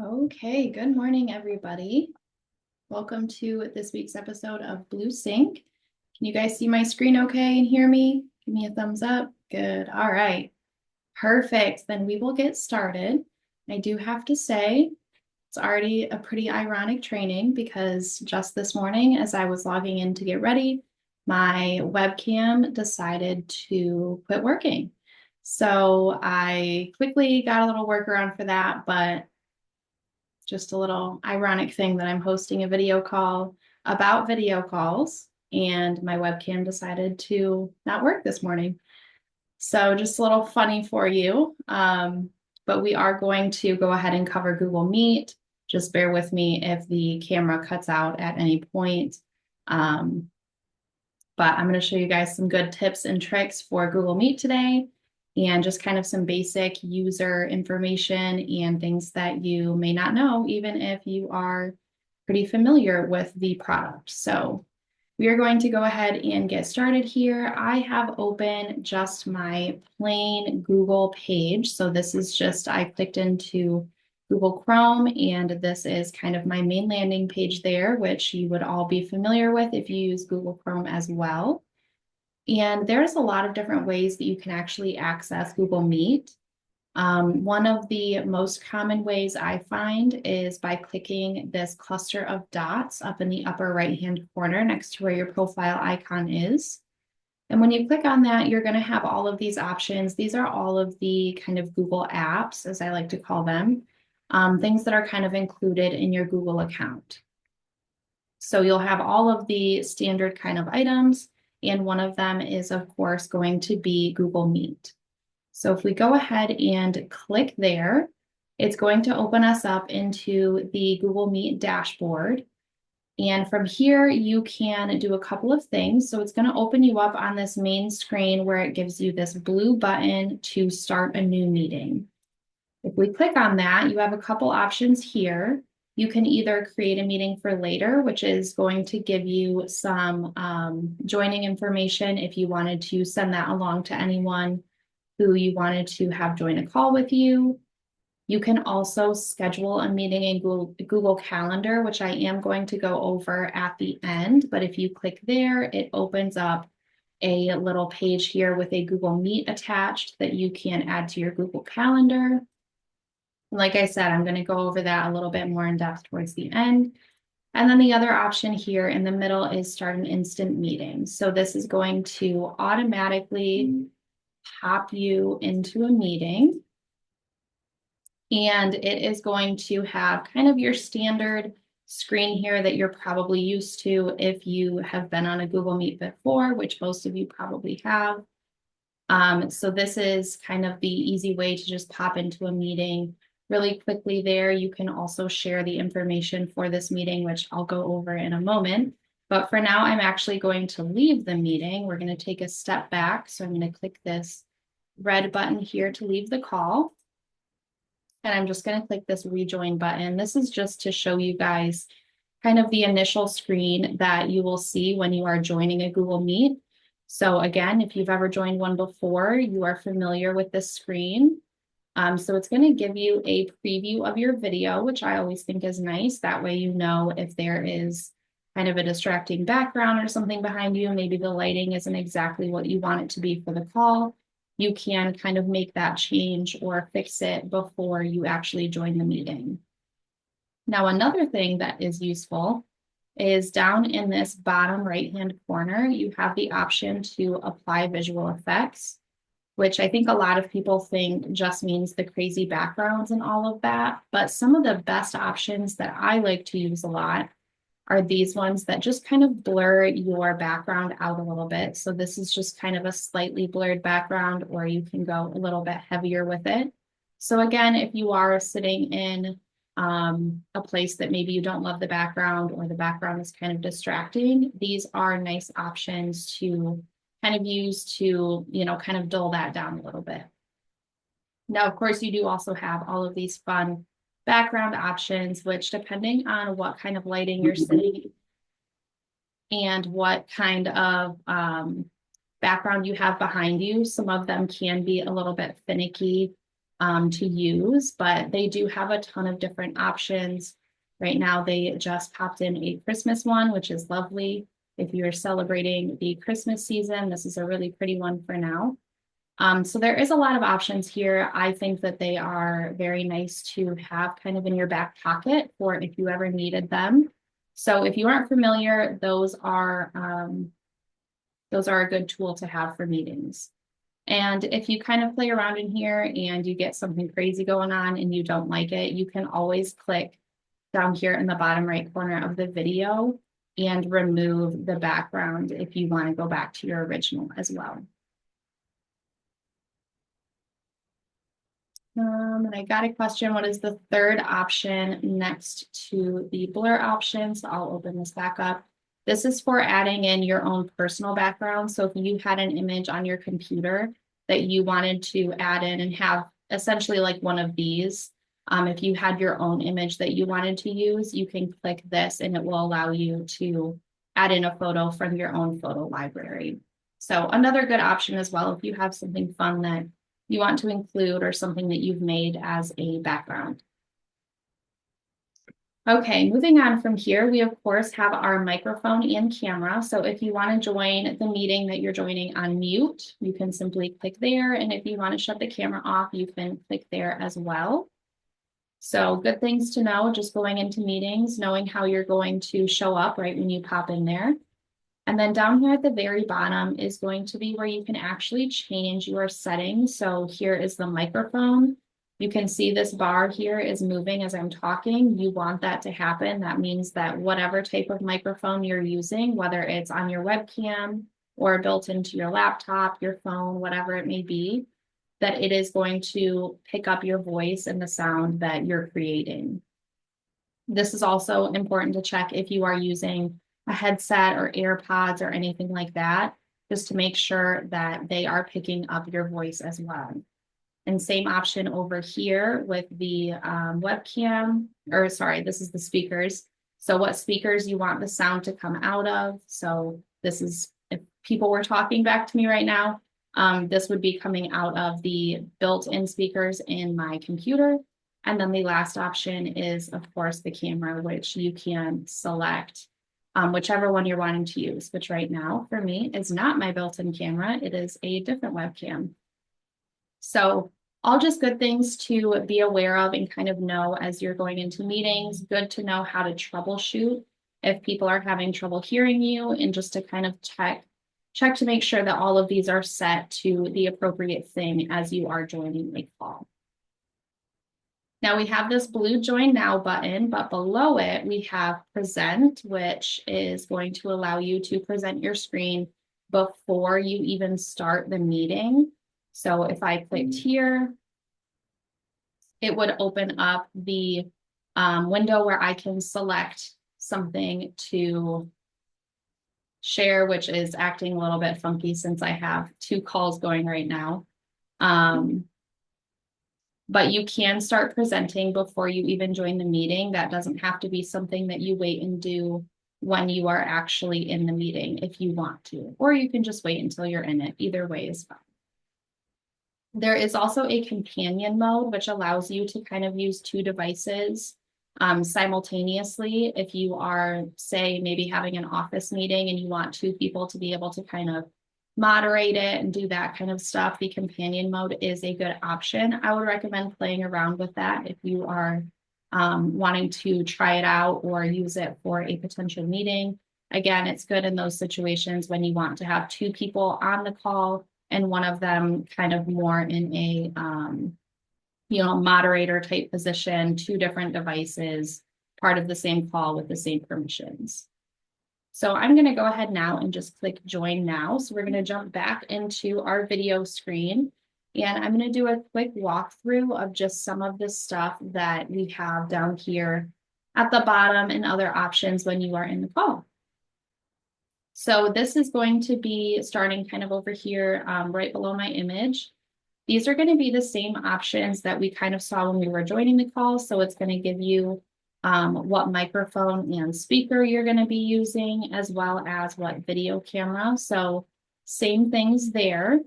Okay, good morning, everybody. Welcome to this week's episode of BlueSync. Can you guys see my screen okay and hear me? Give me a thumbs up. Good. All right. Perfect. Then we will get started. I do have to say, it's already a pretty ironic training because just this morning, as I was logging in to get ready, my webcam decided to quit working. So I quickly got a little workaround for that, but just a little ironic thing that I'm hosting a video call about video calls, and my webcam decided to not work this morning. So just a little funny for you. But we are going to go ahead and cover Google Meet. Just bear with me if the camera cuts out at any point. Um, but I'm going to show you guys some good tips and tricks for Google Meet today, and just kind of some basic user information and things that you may not know, even if you are pretty familiar with the product. So we are going to go ahead and get started here. I have open just my plain Google page. So this is just, I clicked into Google Chrome, and this is kind of my main landing page there, which you would all be familiar with if you use Google Chrome as well. And there's a lot of different ways that you can actually access Google Meet. One of the most common ways I find is by clicking this cluster of dots up in the upper right-hand corner next to where your profile icon is. And when you click on that, you're going to have all of these options. These are all of the kind of Google apps, as I like to call them, things that are kind of included in your Google account. So you'll have all of the standard kind of items, and one of them is, of course, going to be Google Meet. So if we go ahead and click there, it's going to open us up into the Google Meet dashboard. And from here, you can do a couple of things. So it's going to open you up on this main screen where it gives you this blue button to start a new meeting. If we click on that, you have a couple options here. You can either create a meeting for later, which is going to give you some joining information if you wanted to send that along to anyone who you wanted to have join a call with you. You can also schedule a meeting in Google Calendar, which I am going to go over at the end. But if you click there, it opens up a little page here with a Google Meet attached that you can add to your Google Calendar. Like I said, I'm going to go over that a little bit more in depth towards the end. And then the other option here in the middle is start an instant meeting. So this is going to automatically pop you into a meeting. And it is going to have kind of your standard screen here that you're probably used to if you have been on a Google Meet before, which most of you probably have. So this is kind of the easy way to just pop into a meeting really quickly there. You can also share the information for this meeting, which I'll go over in a moment. But for now, I'm actually going to leave the meeting. We're going to take a step back. So I'm going to click this red button here to leave the call. And I'm just going to click this rejoin button. This is just to show you guys kind of the initial screen that you will see when you are joining a Google Meet. So again, if you've ever joined one before, you are familiar with this screen. So it's going to give you a preview of your video, which I always think is nice. That way you know if there is kind of a distracting background or something behind you, maybe the lighting isn't exactly what you want it to be for the call. You can kind of make that change or fix it before you actually join the meeting. Now, another thing that is useful is down in this bottom right-hand corner, you have the option to apply visual effects, which I think a lot of people think just means the crazy backgrounds and all of that. But some of the best options that I like to use a lot are these ones that just kind of blur your background out a little bit. So this is just kind of a slightly blurred background, or you can go a little bit heavier with it. So again, if you are sitting in a place that maybe you don't love the background, or the background is kind of distracting, these are nice options to kind of use to, kind of dull that down a little bit. Now, of course, you do also have all of these fun background options, which depending on what kind of lighting you're sitting and what kind of background you have behind you, some of them can be a little bit finicky to use, but they do have a ton of different options. Right now, they just popped in a Christmas one, which is lovely. If you're celebrating the Christmas season, this is a really pretty one for now. So there is a lot of options here. I think that they are very nice to have kind of in your back pocket for if you ever needed them. So if you aren't familiar, those are a good tool to have for meetings. And if you kind of play around in here and you get something crazy going on and you don't like it, you can always click down here in the bottom right corner of the video and remove the background if you want to go back to your original as well. And I got a question, what is the third option next to the blur option? So I'll open this back up. This is for adding in your own personal background. So if you had an image on your computer that you wanted to add in and have essentially like one of these, if you had your own image that you wanted to use, you can click this and it will allow you to add in a photo from your own photo library. So another good option as well, if you have something fun that you want to include or something that you've made as a background. Okay, moving on from here, we of course have our microphone and camera. So if you want to join the meeting that you're joining on mute, you can simply click there. And if you want to shut the camera off, you can click there as well. So good things to know, just going into meetings, knowing how you're going to show up right when you pop in there. And then down here at the very bottom is going to be where you can actually change your settings. So here is the microphone. You can see this bar here is moving as I'm talking. You want that to happen. That means that whatever type of microphone you're using, whether it's on your webcam or built into your laptop, your phone, whatever it may be, that it is going to pick up your voice and the sound that you're creating. This is also important to check if you are using a headset or AirPods or anything like that, just to make sure that they are picking up your voice as well. And same option over here with the webcam, or sorry, this is the speakers. So what speakers you want the sound to come out of. So this is, if people were talking back to me right now, this would be coming out of the built-in speakers in my computer. And then the last option is, of course, the camera, which you can select whichever one you're wanting to use, which right now for me is not my built-in camera. It is a different webcam. So all just good things to be aware of and kind of know as you're going into meetings. Good to know how to troubleshoot if people are having trouble hearing you, and just to kind of check to make sure that all of these are set to the appropriate thing as you are joining a call. Now we have this blue Join Now button, but below it we have Present, which is going to allow you to present your screen before you even start the meeting. So if I clicked here, it would open up the window where I can select something to share, which is acting a little bit funky since I have 2 calls going right now. But you can start presenting before you even join the meeting. That doesn't have to be something that you wait and do when you are actually in the meeting if you want to, or you can just wait until you're in it. Either way is fine. There is also a companion mode, which allows you to kind of use 2 devices simultaneously. If you are, say, maybe having an office meeting and you want 2 people to be able to kind of moderate it and do that kind of stuff, the companion mode is a good option. I would recommend playing around with that if you are wanting to try it out or use it for a potential meeting. Again, it's good in those situations when you want to have 2 people on the call and one of them kind of more in a moderator type position, 2 different devices, part of the same call with the same permissions. So I'm going to go ahead now and just click Join Now. So we're going to jump back into our video screen, and I'm going to do a quick walkthrough of just some of the stuff that we have down here at the bottom and other options when you are in the call. So this is going to be starting kind of over here right below my image. These are going to be the same options that we kind of saw when we were joining the call. So it's going to give you what microphone and speaker you're going to be using, as well as what video camera. So same things there.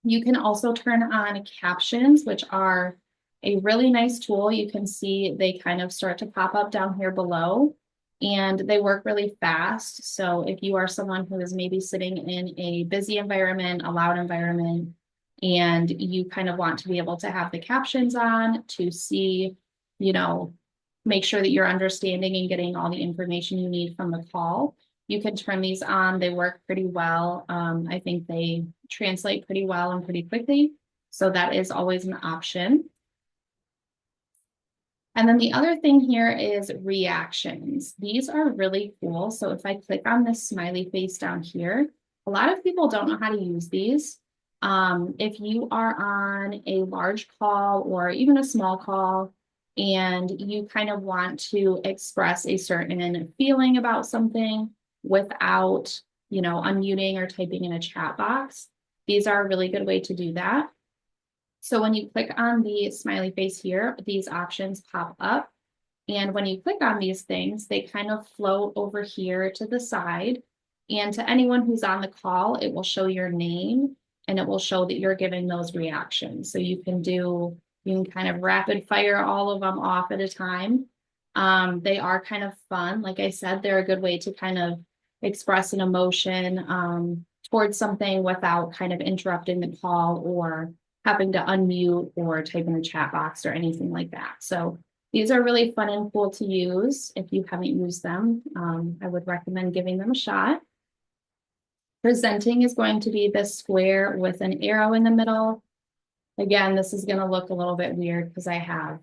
You can also turn on captions, which are a really nice tool. You can see they kind of start to pop up down here below, and they work really fast. So if you are someone who is maybe sitting in a busy environment, a loud environment, and you kind of want to be able to have the captions on to see, you know, make sure that you're understanding and getting all the information you need from the call, you can turn these on. They work pretty well. I think they translate pretty well and pretty quickly. So that is always an option. And then the other thing here is reactions. These are really cool. So if I click on this smiley face down here, a lot of people don't know how to use these. If you are on a large call or even a small call, and you kind of want to express a certain feeling about something without, unmuting or typing in a chat box, these are a really good way to do that. So when you click on the smiley face here, these options pop up. And when you click on these things, they kind of float over here to the side. And to anyone who's on the call, it will show your name and it will show that you're giving those reactions. So you can kind of rapid fire all of them off at a time. They are kind of fun. Like I said, they're a good way to kind of express an emotion towards something without kind of interrupting the call or having to unmute or type in the chat box or anything like that. So these are really fun and cool to use. If you haven't used them, I would recommend giving them a shot. Presenting is going to be this square with an arrow in the middle. Again, this is going to look a little bit weird because I have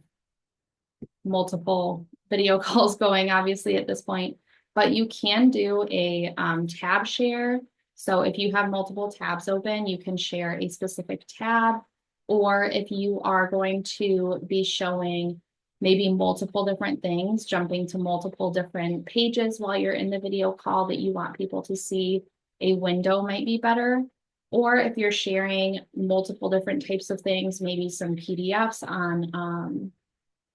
multiple video calls going, obviously, at this point, but you can do a tab share. So if you have multiple tabs open, you can share a specific tab, or if you are going to be showing maybe multiple different things, jumping to multiple different pages while you're in the video call that you want people to see, a window might be better. Or if you're sharing multiple different types of things, maybe some PDFs on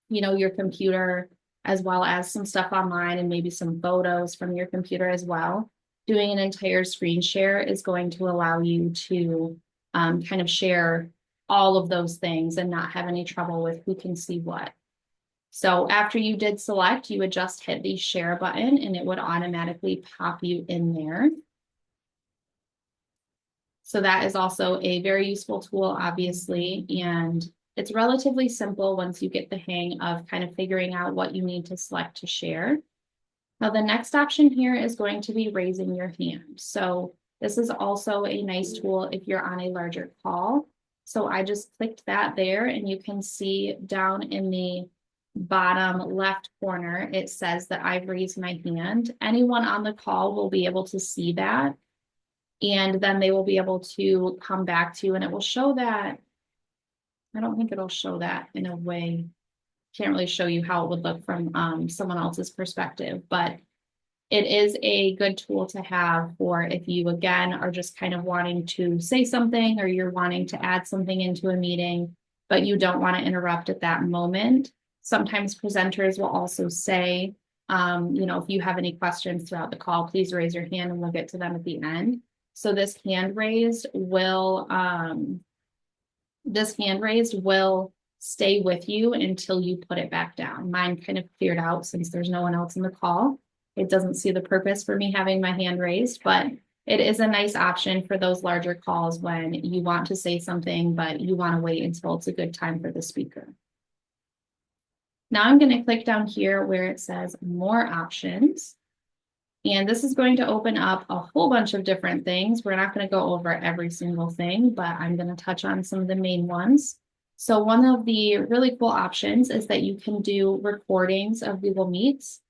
your computer, as well as some stuff online and maybe some photos from your computer as well. Doing an entire screen share is going to allow you to kind of share all of those things and not have any trouble with who can see what. So after you did select, you would just hit the share button and it would automatically pop you in there. So that is also a very useful tool, obviously, and it's relatively simple once you get the hang of kind of figuring out what you need to select to share. Now, the next option here is going to be raising your hand. So this is also a nice tool if you're on a larger call. So I just clicked that there, and you can see down in the bottom left corner, it says that I've raised my hand. Anyone on the call will be able to see that. And then they will be able to come back to you, and it will show that. I don't think it'll show that in a way. Can't really show you how it would look from someone else's perspective, but it is a good tool to have for if you, again, are just kind of wanting to say something or you're wanting to add something into a meeting, but you don't want to interrupt at that moment. Sometimes presenters will also say, if you have any questions throughout the call, please raise your hand and we'll get to them at the end. So this hand raised will stay with you until you put it back down. Mine kind of cleared out since there's no one else in the call. It doesn't see the purpose for me having my hand raised, but it is a nice option for those larger calls when you want to say something, but you want to wait until it's a good time for the speaker. Now I'm going to click down here where it says more options. And this is going to open up a whole bunch of different things. We're not going to go over every single thing, but I'm going to touch on some of the main ones. So one of the really cool options is that you can do recordings of Google Meets.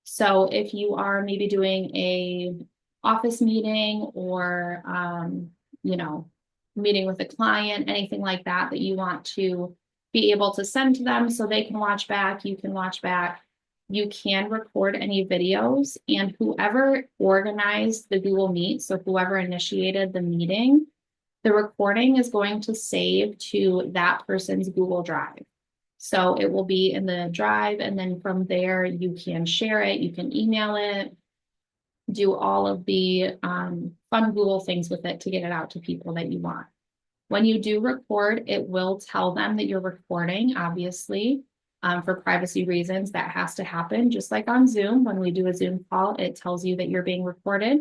So if you are maybe doing a office meeting or, meeting with a client, anything like that, that you want to be able to send to them so they can watch back, you can watch back. You can record any videos, and whoever organized the Google Meet, so whoever initiated the meeting, the recording is going to save to that person's Google Drive. So it will be in the drive, and then from there you can share it, you can email it, do all of the fun Google things with it to get it out to people that you want. When you do record, it will tell them that you're recording, obviously, for privacy reasons. That has to happen, just like on Zoom. When we do a Zoom call, it tells you that you're being recorded.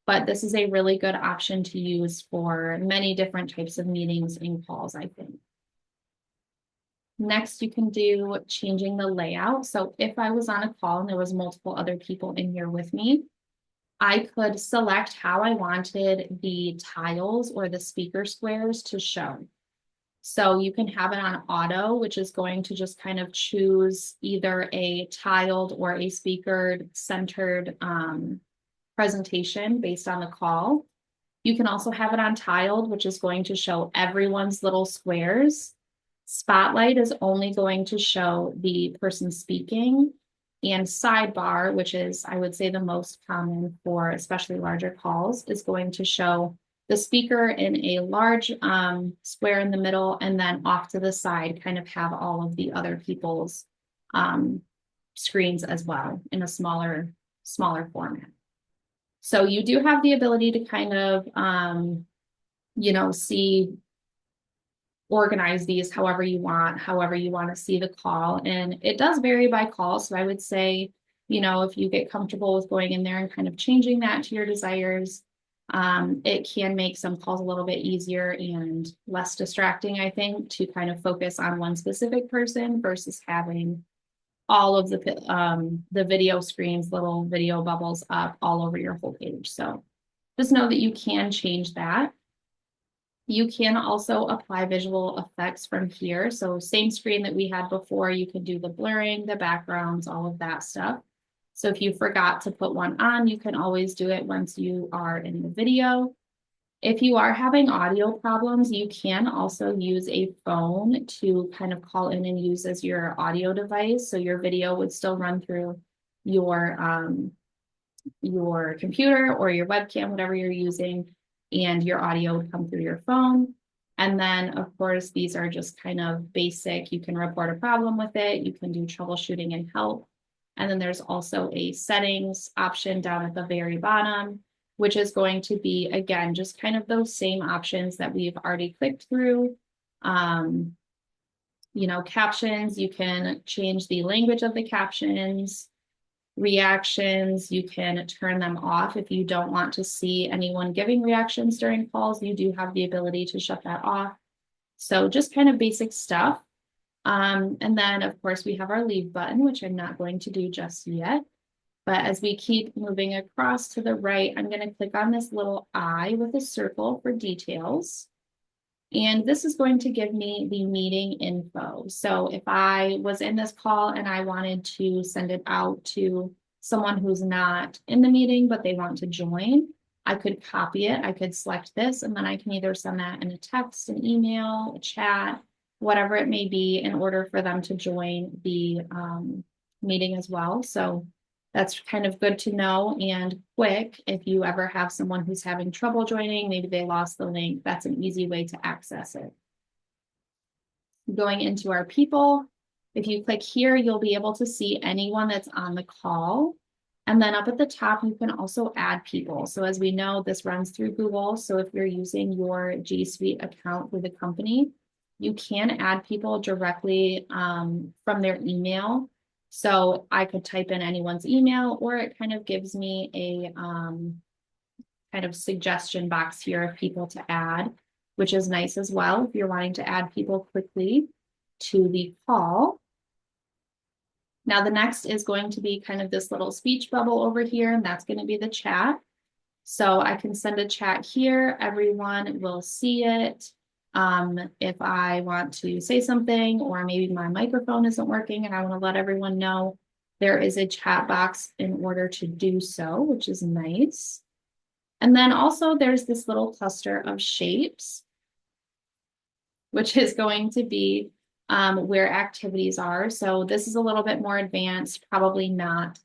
But this is a really good option to use for many different types of meetings and calls, I think. Next, you can do changing the layout. So if I was on a call and there was multiple other people in here with me, I could select how I wanted the tiles or the speaker squares to show. So you can have it on auto, which is going to just kind of choose either a tiled or a speaker centered presentation based on the call. You can also have it on tiled, which is going to show everyone's little squares. Spotlight is only going to show the person speaking, and sidebar, which is, I would say, the most common for especially larger calls, is going to show the speaker in a large square in the middle, and then off to the side kind of have all of the other people's screens as well in a smaller format. So you do have the ability to kind of, organize these however you want to see the call. And it does vary by call. So I would say, if you get comfortable with going in there and kind of changing that to your desires, it can make some calls a little bit easier and less distracting, I think, to kind of focus on one specific person versus having all of the video screens, little video bubbles up all over your whole page. So just know that you can change that. You can also apply visual effects from here. So same screen that we had before, you can do the blurring, the backgrounds, all of that stuff. So if you forgot to put one on, you can always do it once you are in the video. If you are having audio problems, you can also use a phone to kind of call in and use as your audio device. So your video would still run through your computer or your webcam, whatever you're using, and your audio would come through your phone. And then, of course, these are just kind of basic. You can report a problem with it. You can do troubleshooting and help. And then there's also a settings option down at the very bottom, which is going to be, again, just kind of those same options that we've already clicked through. Captions, you can change the language of the captions. Reactions, you can turn them off if you don't want to see anyone giving reactions during calls. You do have the ability to shut that off. So just kind of basic stuff. And then, of course, we have our leave button, which I'm not going to do just yet. But as we keep moving across to the right, I'm going to click on this little eye with a circle for details. And this is going to give me the meeting info. So if I was in this call and I wanted to send it out to someone who's not in the meeting, but they want to join, I could copy it. I could select this, and then I can either send that in a text, an email, a chat, whatever it may be, in order for them to join the meeting as well. So that's kind of good to know and quick. If you ever have someone who's having trouble joining, maybe they lost the link, that's an easy way to access it. Going into our people, if you click here, you'll be able to see anyone that's on the call. And then up at the top, you can also add people. So as we know, this runs through Google. So if you're using your G Suite account with the company, you can add people directly from their email. So I could type in anyone's email, or it kind of gives me a kind of suggestion box here of people to add, which is nice as well if you're wanting to add people quickly to the call. Now the next is going to be kind of this little speech bubble over here, and that's going to be the chat. So I can send a chat here. Everyone will see it. If I want to say something, or maybe my microphone isn't working and I want to let everyone know, there is a chat box in order to do so, which is nice. And then also there's this little cluster of shapes, which is going to be where activities are. So this is a little bit more advanced, probably not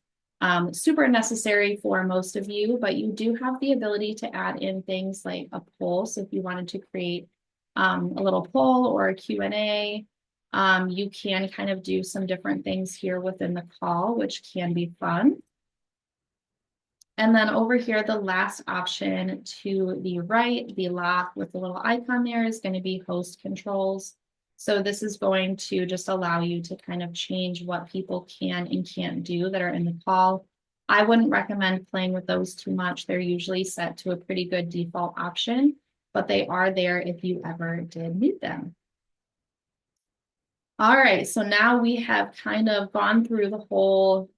super necessary for most of you, but you do have the ability to add in things like a poll. So if you wanted to create a little poll or a Q&A, you can kind of do some different things here within the call, which can be fun. And then over here, the last option to the right, the lock with the little icon there is going to be host controls. So this is going to just allow you to kind of change what people can and can't do that are in the call. I wouldn't recommend playing with those too much. They're usually set to a pretty good default option, but they are there if you ever did need them. All right, so now we have kind of gone through the whole,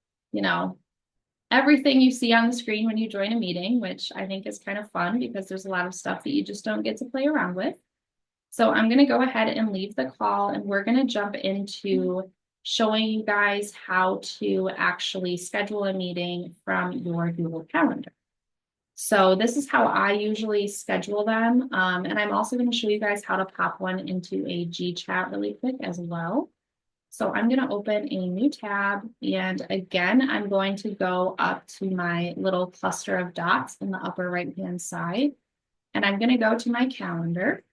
everything you see on the screen when you join a meeting, which I think is kind of fun because there's a lot of stuff that you just don't get to play around with. So I'm going to go ahead and leave the call, and we're going to jump into showing you guys how to actually schedule a meeting from your Google Calendar. So this is how I usually schedule them. And I'm also going to show you guys how to pop one into a G chat really quick as well. So I'm going to open a new tab, and again, I'm going to go up to my little cluster of dots in the upper right-hand side, and I'm going to go to my calendar.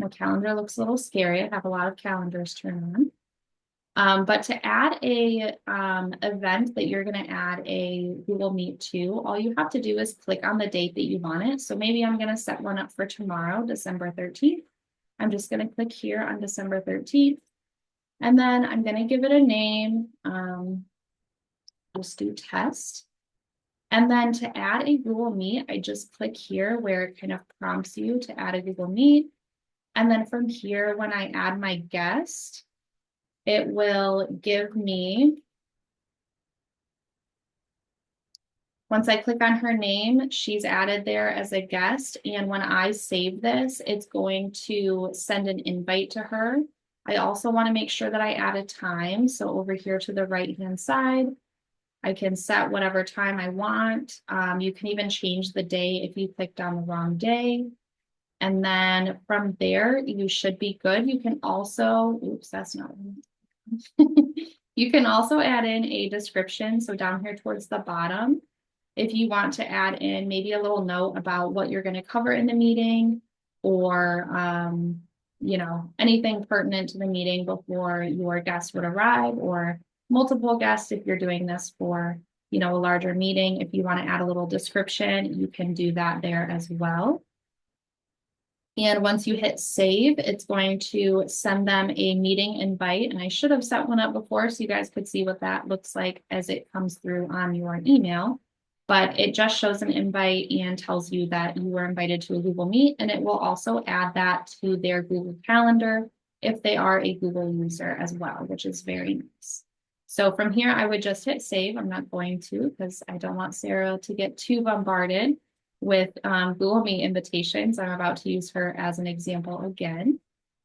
My calendar looks a little scary. I have a lot of calendars turned on. But to add a event that you're going to add a Google Meet to, all you have to do is click on the date that you want it. So maybe I'm going to set one up for tomorrow, December 13th. I'm just going to click here on December 13th. And then I'm going to give it a name. Just do test. And then to add a Google Meet, I just click here where it kind of prompts you to add a Google Meet. And then from here, when I add my guest, it will give me, once I click on her name, she's added there as a guest. And when I save this, it's going to send an invite to her. I also want to make sure that I add a time. So over here to the right-hand side, I can set whatever time I want. You can even change the day if you clicked on the wrong day. And then from there, you should be good. You can also, oops, that's not you can also add in a description. So down here towards the bottom, if you want to add in maybe a little note about what you're going to cover in the meeting, or anything pertinent to the meeting before your guests would arrive, or multiple guests if you're doing this for a larger meeting. If you want to add a little description, you can do that there as well. And once you hit save, it's going to send them a meeting invite. And I should have set one up before so you guys could see what that looks like as it comes through on your email. But it just shows an invite and tells you that you were invited to a Google Meet. And it will also add that to their Google Calendar if they are a Google user as well, which is very nice. So from here, I would just hit save. I'm not going to because I don't want Sarah to get too bombarded with Google Meet invitations. I'm about to use her as an example again.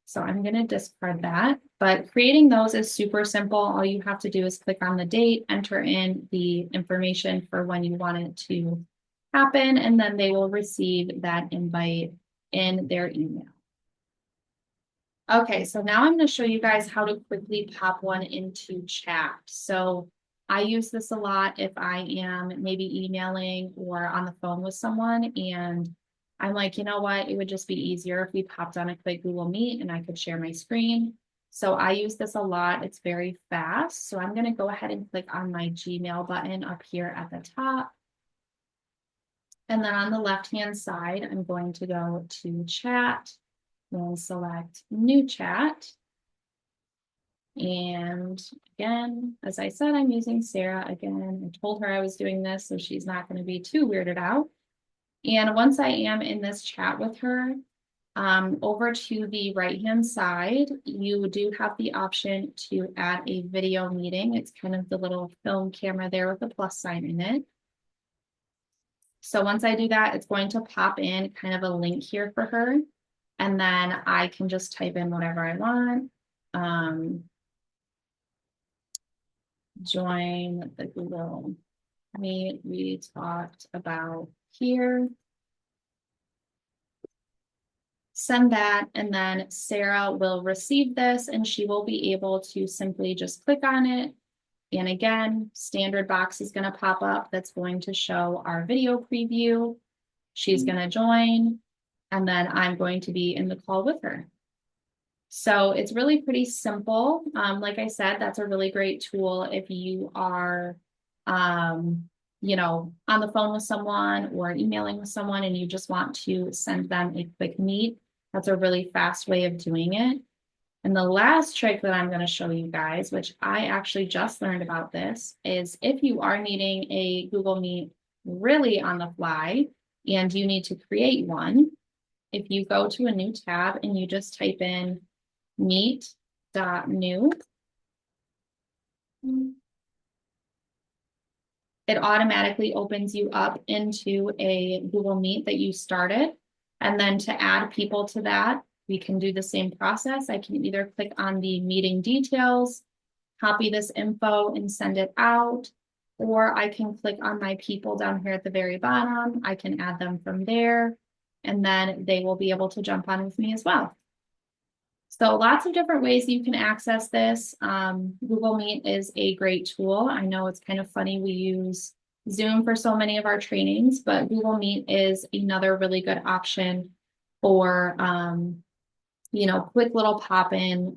So I'm going to discard that. But creating those is super simple. All you have to do is click on the date, enter in the information for when you want it to happen, and then they will receive that invite in their email. Okay, so now I'm going to show you guys how to quickly pop one into chat. So I use this a lot if I am maybe emailing or on the phone with someone and I'm like, you know what, it would just be easier if we popped on a quick Google Meet and I could share my screen. So I use this a lot. It's very fast. So I'm going to go ahead and click on my Gmail button up here at the top. And then on the left-hand side, I'm going to go to chat and select new chat. And again, as I said, I'm using Sarah again. I told her I was doing this, so she's not going to be too weirded out. And once I am in this chat with her, over to the right-hand side, you do have the option to add a video meeting. It's kind of the little film camera there with a plus sign in it. So once I do that, it's going to pop in kind of a link here for her. And then I can just type in whatever I want. Join the Google Meet we talked about here. Send that, and then Sarah will receive this and she will be able to simply just click on it. And again, standard box is going to pop up that's going to show our video preview. She's going to join, and then I'm going to be in the call with her. So it's really pretty simple. Like I said, that's a really great tool if you are you know, on the phone with someone or emailing with someone and you just want to send them a quick meet, that's a really fast way of doing it. And the last trick that I'm going to show you guys, which I actually just learned about this, is if you are needing a Google Meet really on the fly and you need to create one, if you go to a new tab and you just type in meet.new, it automatically opens you up into a Google Meet that you started. And then to add people to that, we can do the same process. I can either click on the meeting details, copy this info and send it out, or I can click on my people down here at the very bottom. I can add them from there, and then they will be able to jump on with me as well. So lots of different ways you can access this. Google Meet is a great tool. I know it's kind of funny we use Zoom for so many of our trainings, but Google Meet is another really good option for you know, quick little pop-in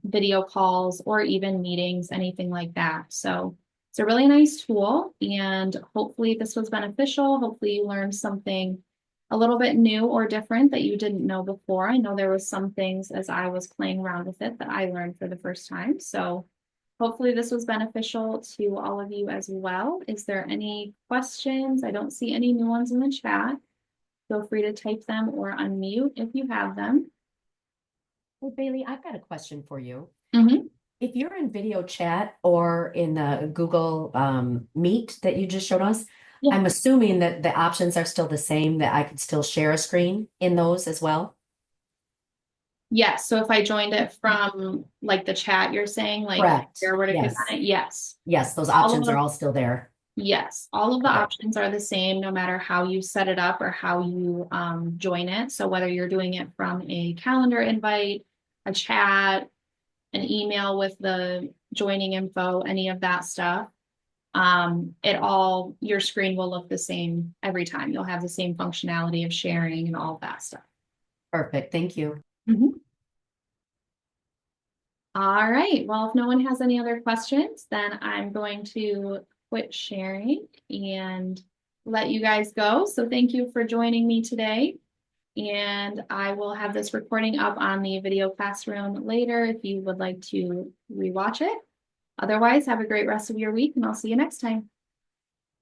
video calls or even meetings, anything like that. So it's a really nice tool, and hopefully this was beneficial. Hopefully you learned something a little bit new or different that you didn't know before. I know there was some things as I was playing around with it that I learned for the first time. So hopefully this was beneficial to all of you as well. Is there any questions? I don't see any new ones in the chat. Feel free to type them or unmute if you have them. Well, Bailey, I've got a question for you. Mm-hmm. If you're in video chat or in the Google Meet that you just showed us, Yeah. I'm assuming that the options are still the same, that I could still share a screen in those as well. Yes. So if I joined it from like the chat, you're saying like Correct. where would it click Yes. on it? Yes. Yes, those All of options are the, all still there. yes. All of the Okay. options are the same no matter how you set it up or how you join it. So whether you're doing it from a calendar invite, a chat, an email with the joining info, any of that stuff, your screen will look the same every time. You'll have the same functionality of sharing and all of that stuff. Perfect. Thank you. Mhm. All right. Well, if no one has any other questions, then I'm going to quit sharing and let you guys go. So thank you for joining me today. And I will have this recording up on the video classroom later if you would like to rewatch it. Otherwise, have a great rest of your week and I'll see you next time.